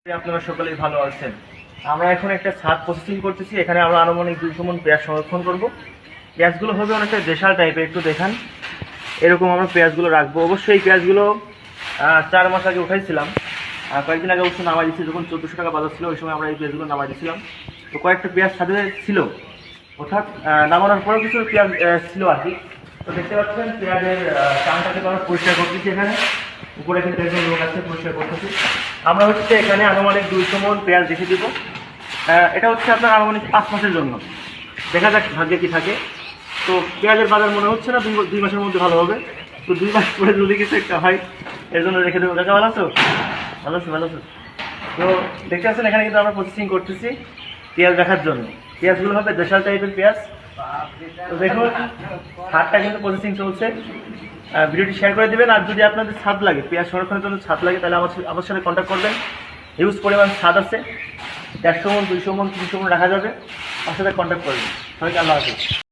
আপনারা সকলেই ভালো আছেন। আমরা এখন একটা ছাদ প্রসেসিং করতেছি। এখানে আমরা আনুমানিক 200 মণ পেঁয়াজ সংরক্ষণ করব। পেঁয়াজগুলো হবে অনেকটা দেশাল টাইপের, একটু দেখান। এরকম আমরা পেঁয়াজগুলো রাখবো। অবশ্যই এই পেঁয়াজগুলো 4 মাস আগে উঠাইছিলাম। কয়েকদিন আগে অবশ্যই নামাই দিচ্ছি, যখন 1400 টাকা বাজার ছিল ওই সময় আমরা এই পেঁয়াজগুলো নামাই দিচ্ছিলাম। তো কয়েকটা পেঁয়াজ ছাদে ছিল, অর্থাৎ নামানোর পরেও কিছু পেঁয়াজ ছিল আর কি। তো দেখতে পাচ্ছেন পেঁয়াজের চাংটাকে আমরা পরিষ্কার করতেছি। এখানে উপরে কিন্তু একজন লোক আছে, পরিষ্কার করতেছি। আমরা হচ্ছে এখানে আনুমানিক 200 মণ পেঁয়াজ রেখে দিব। এটা হচ্ছে আপনার আনুমানিক 5 মাসের জন্য। দেখা যাক ভাগ্যে কি থাকে। তো পেঁয়াজের বাজার মনে হচ্ছে না 2 মাসের মধ্যে ভালো হবে। তো 2 মাস পরে যদি কিছু একটা হয় এর জন্য রেখে দেবো। দেখা ভালো আছো? ভালো আছো, ভালো আছো। তো দেখতে পাচ্ছেন এখানে কিন্তু আমরা প্রসেসিং করতেছি পেঁয়াজ রাখার জন্য। পেঁয়াজগুলো হবে দেশাল টাইপের পেঁয়াজ। তো দেখুন ছাদটা কিন্তু প্রসেসিং চলছে। ভিডিওটি শেয়ার করে দেবেন। আর যদি আপনাদের ছাদ লাগে, পেঁয়াজ সংরক্ষণের জন্য ছাদ লাগে, তাহলে আমার সাথে কন্ট্যাক্ট করবেন। হিউজ পরিমাণ ছাদ আছে, 150 মণ, 200 মণ, 300 মণ রাখা যাবে। আমার সাথে কন্ট্যাক্ট করবেন। সবাইকে আল্লাহ হাফেজ।